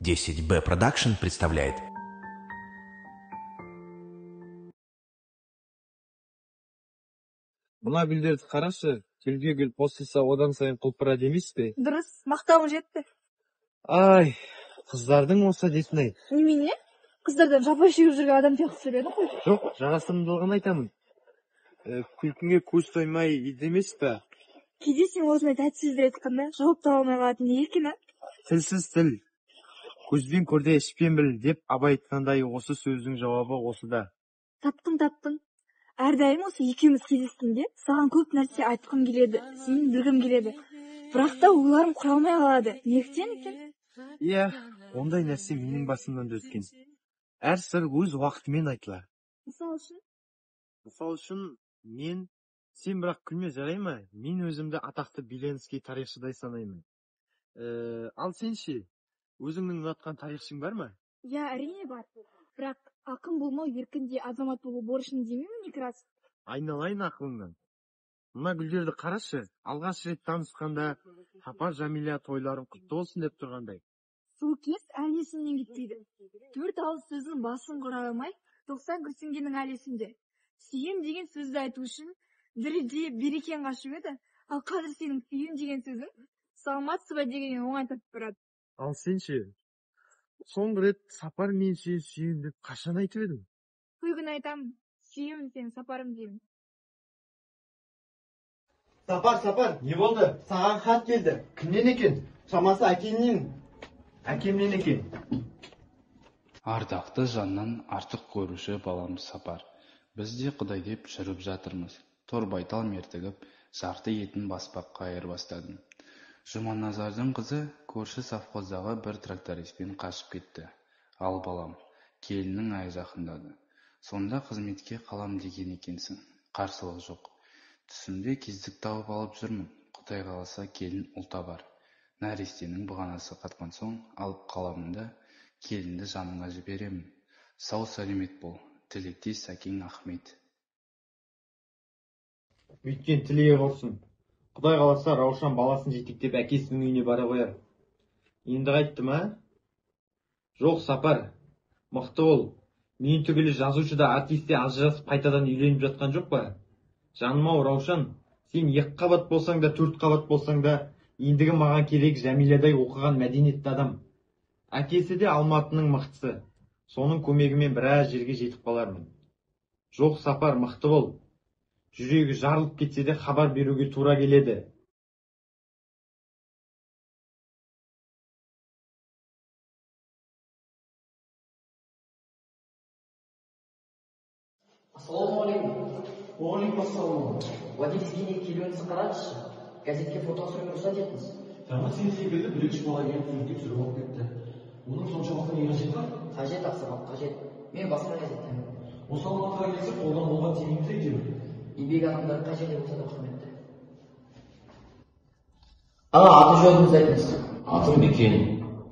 10Б Production представляет. Мына гүлдерді қарашы, гүлге гүл қосылса одан сайын құлпырады емес пе? Дұрыс, мақтауым жетті. Ай, қыздардың осы әдетіне. Немене? Қыздардан жапа шегіп жүрген адам сияқты сөйледі ғой. Жоқ, жарасымдылығын айтамын. Күлкінге көз тоймай еді емес пе? Кейде сен осындай тәтсіздер айтқанда жауап таба алмай қалатын не екен, а? Тілсіз тіл. Көзбен көрде ішпен біл деп Абай айтқандай осы сөздің жауабы осыда. Таптың. Әрдайым осы екеуміз кездескенде саған көп нәрсе айтқым келеді, сенің білгім келеді. Бірақ та ойларым құра алмай қалады. Неліктен екен? Иә, ондай нәрсе менің басымнан да өткен. Әр сыр өз уақытымен айтылар. Мысал үшін сен бірақ күлме, жарай ма? Мен өзімді атақты Беленский тарихшыдай санаймын. Ал сен ше, өзіңнің ұнатқан тарихшың бар ма? Я, әрине бар. Бірақ ақын болмау еркінде азамат болу борышын демеймін, Некрасов. Айналайын ақылыңнан. Мына гүлдерді қарашы, алғаш рет танысқанда Сапар Жәмила тойларың құтты болсын деп тұрғандай. Сол кез әлі есімнен кетпейді. 4 ауыз сөздің басын құра алмай, 90 күрсінгеннің әлі есімде. Сүйем деген сөзді айту үшін діріде берекен қашып еді, ал қазір сенің сүйем деген сөзің саламатсыз ба дегеннен оңай тапып барады. Ал сен ше, соңғы рет Сапар мен сені сүйем деп қашан айтып едің? Күн айтамын, сүйемін сені, Сапарым деймін. Сапар, не болды? Саған хат келді. Кімнен екен? Шамасы әкемнен екен. Ардақты жаннан артық көруші баламыз Сапар. Біз де Құдай деп жүріп жатырмыз. Торбайтал мертігіп, жарты етін баспаққа айырбастадым. Жұманазардың қызы көрші совхоздағы бір трактористпен қашып кетті. Ал балам, келіннің айы жақындады. Сонда қызметке қалам деген екенсің. Қарсылық жоқ. Түсімде кездік тауып алып жүрмін. Құдай қаласа келін ұл табар. Нәрестенің бұғанасы қатқан соң алып қаламында келінді жаныңа жіберемін. Сау сәлемет бол. Тілектес Сәкең Ахмет. Өйткен тілегі құрсын. Құдай қаласа Раушан баласын жетектеп әкесінің үйіне бара қояр. Енді қайтты ма? Жоқ, Сапар. Мықты бол. Мен түгілі жазушы да артисте ажырасып қайтадан үйленіп жатқан жоқ па? Жаным-ау, Раушан, сен 2 қабат болсаң да 4 қабат болсаң да ендігі маған керек Жәмиладай оқыған мәдениетті адам. Әкесі де Алматының мықтысы. Соның көмегімен біраз жерге жетіп қалармын. Жоқ, Сапар, мықты бол. Жүрегі жарылып кетсе де хабар беруге тура келеді. Ассалаумағалейкум. Уағалейкум. Водительскийге келуіңізді қараңызшы. Газетке фото түсіруге рұқсат етіңіз. Жаңа сен секілді бірінші бала келіп суретке түсіріп алып кетті. Оның соншалықты не қажеті бар? Қажет, ақсақал, қажет. Мен басқа газеттемін. Осы Алматыға келсе қолдан болған теңіміз ейтемін. Еңбек адамдары қажет болса да құрметті. Аты жөніңізді айтыңыз. Атым Бекен,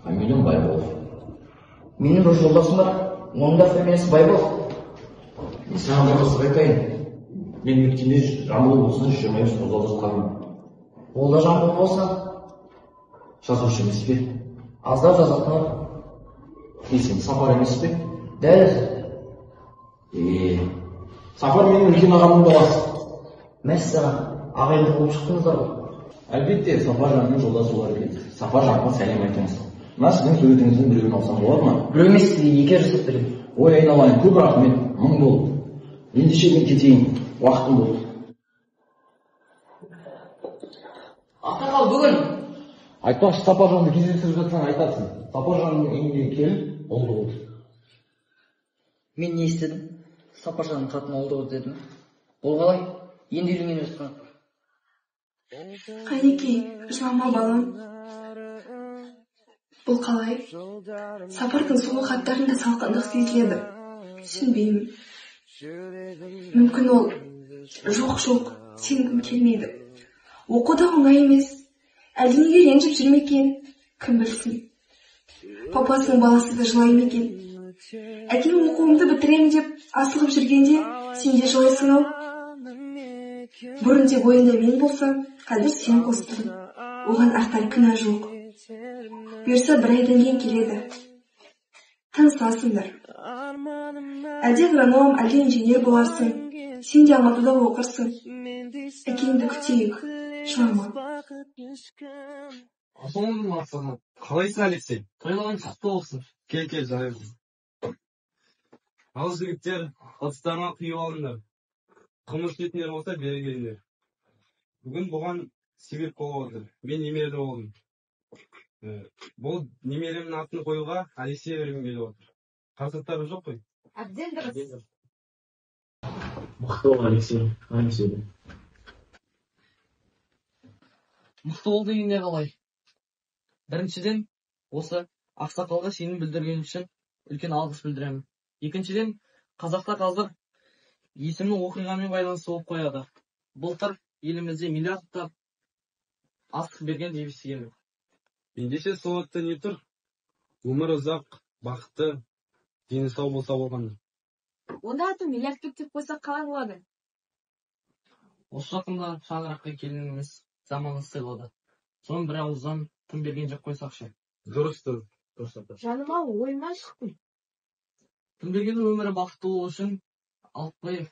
фамилиям Байболов. Менің бір жолдасым бар, оның да фамилиясы Байболов. Саған бір қызық айтайын. Мен өткенде Жамбыл облысының 23 қозғалыс қалдым. Ол да Жамбыл болса? Жазушы емес пе? Аздап жазатын бар. Сен Сапар емес пе? Дәл. Сапар менің үлкен ағамның баласы. Мәссаған, ағайынды болып шықтыңыздар ғой. Әлбетте, Сапар жанның жолдасы олар келді. Сапар жанға сәлем айтыңыз. Мына сіздің суретіңіздің біреуін алсам болады ма? Біреу емес, 2 жасап беремін. Ой, айналайын, көп рахмет, мың бол. Ендеше мен кетейін, уақытым болды. Ақсақал, бүгін Айтпақшы, Сапар жанды кездестіріп жатсаң айтасың. Сапар жанның үйінде келіп, олды болды. мен не істедім? Сапаржанның қатыны олды дедім. Ол қалай? Енді үйленген жатқан. Қайнекей, жылама балам. Бұл қалай? Сапардың соңғы хаттарында салқындық сезіледі. Түсінбеймін. Мүмкін ол жоқ, сенгім келмейді. Оқуда оңай емес. Әлденеге ренжіп жүрмекен, кім білсін. Папасының баласы да жылай мекен. Әкем оқуымды бітірем деп асығып жүргенде сен де жылайсың ау. Бұрын тек ойында мен болсам, қазір сен қостың. Оған артар кінә жоқ. Бұйырса бір айдан кейін келеді. Тыныс алсыңдар. Әлде агроном, әлде инженер боларсың. Сен де Алматыда оқырсың. Әкеңді күтейік. Жылама. Асылыңның мақсаны. Қалайсың, Алексей? Тойлаған құтты болсын. Кел, жарайды. Ал жігіттер, ыдыстарыңа құйып алыңдар. Қымыз ішетіндер болса бері келіңдер. Бүгін бұған себеп болып отыр. Мен немере болдым. Бұл немеремнің атын қоюға Алексей бергім келіп отыр. Қарсылықтары жоқ қой? Әбден дұрыс. Мықты бол, Алексей. Мықты бол дегенде қалай? Біріншіден, осы ақсақалға сенім білдірген үшін үлкен алғыс білдіремін. Екіншіден, қазақта қазір есімнің оқиғамен байланысты болып қояды. Былтыр елімізде миллиардтап астық берген деп естігенмін. Ендеше солатты не тұр? Өмір ұзақ, бақытты, дені сау болса болғаны. Онда атын миллиардтап деп қойсақ қалай болады? Осы жақында шаңыраққа келініміз заманы сыйлады. Соның бір ауыздан тым берген жоқ қойсақшы. Дұрысты. Жаныма ойыма шықтым. Тым бергеннің өмірі бақытты болу үшін алып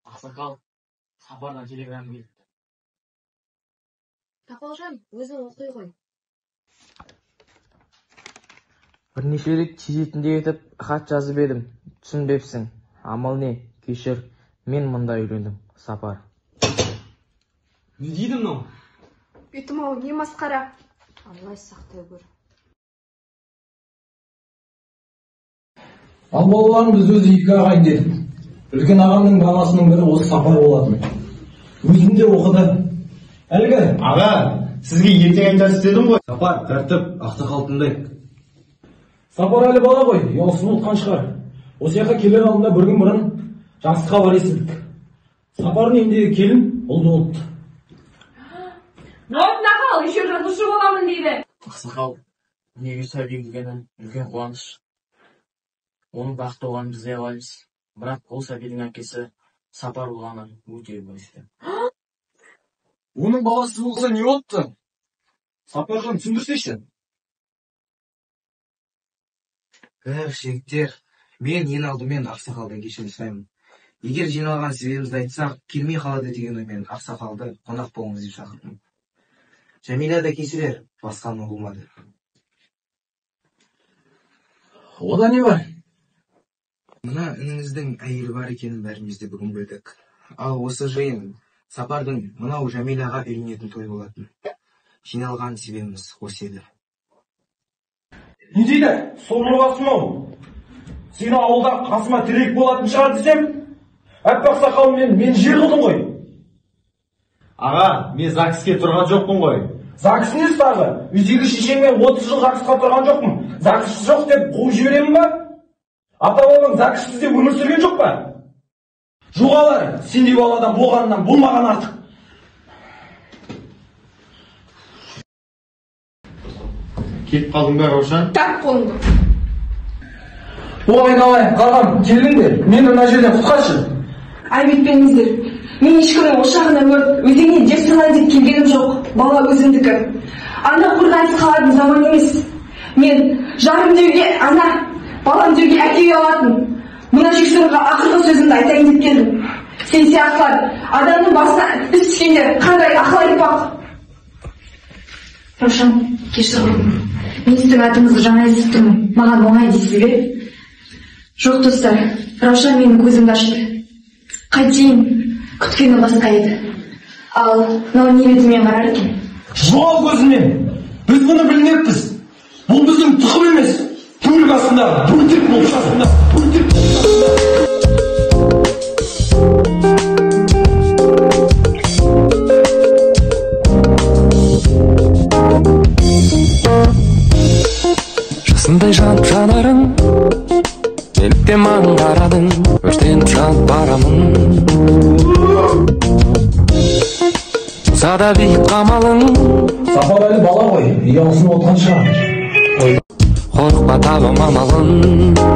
Ақсақал, Сапардан телеграм келді. Тапалжан, өзің оқи ғой. Бірнеше рет тезетінде етіп хат жазып едім. Түсінбепсің. Амал не? Кешір. Мен мұнда үйлендім. Сапар. Не дейді мынау? Бетім ау, не масқара. Аллай сақтай көр. Ал балаларым біз өзі екі ағайын дедік. Үлкен ағамның баласының бірі осы Сапар болатын. Өзім де оқыды. Әлгі, Аға, сізге ертең айтасыз дедім ғой. Сапар, тәртіп, ақсақалтындай. Сапар әлі бала ғой, ұясын ұлтқан шығар. Осы жаққа келер алдында бір күн бұрын жақсы хабар естідік. Сапардың үйіндегі келін ұлды болыпты. Болатын ақал, еще жазушы боламын дейді. Ақсақал, неге сәби келгені үлкен қуаныш. Оның бақытты болғанын біз де қалаймыз. Бірақ ол сәбидің әкесі Сапар болғаны өте өкінішті. Оның баласы болса не болыпты? Сапархан түсіндірсейші. Жігіттер, мен ең алдымен ақсақалдан кешірім сұраймын. Егер жиналған себебімізді айтсақ, келмей қалады деген оймен ақсақалды қонақ болыңыз деп шақырдым. Жәмила да кешірер, басқаны болмады. Ода не бар? Мына ініңіздің әйелі бар екенін бәрімізде бүгін білдік. Ал осы жиын Сапардың мынау Жәмилаға үйленетін той болатын. Жиналған себебіміз осы еді. Не дейді? Сорлы басым ау. Сені ауылда қасыма тірек болатын шығар десем, әппақ сақалымен мен жер қылдың ғой. Аға, мен ЗАГСке тұрған жоқпын ғой. ЗАГС не тағы? Үйдегі шешеңмен 30 жыл ЗАГСқа тұрған жоқпын. ЗАГС жоқ деп қуып жіберемін ба? Ата-бабаң ЗАГСсіз де өмір сүрген жоқ па? Жоғалар, сендей баладан болғанынан болмаған артық. Кетіп қалдың ба, Раушан? Так қолыңды. О, айналайын, қағам, келіңдер. Мені мына жерден құтқаршы. Айбетпеңіздер. Мен ешкімнің ошағына өрт, өзіңе дер салайын деп келгенім жоқ. Бала өзімдікі. Ана қорғансыз қалатын заман емес. Мен жарым деуге ана, балам деуге әке алатын. Мына жексұрға ақырғы сөзімді айтайын деп келдім. Сен сияқтылар, адамның басына іс түскенде қандай ақыл айтпақ. Раушан, кешір құрдым. Мен сіздің атыңызды жаңа естіп тұрмын. Маған оңай дейсіз бе? Жоқ достар, Раушан менің көзімді ашты. Қайтейін, күткені басқа еді. Ал мынау не бетімен қарар екен? Жоғал көзімнен! Біз бұны білмеппіз. Бұл біздің тұқым емес. Түңлік астында, бөлтек болшасында, бөлтек болшасында. Жасындай жанып жанарың, неліктен маған қарадың, өртеніп жанып барамын. Сада биік қамалың. Сапар әлі бала ғой, ұясын отқан шығар. Қорықпа табым амалын.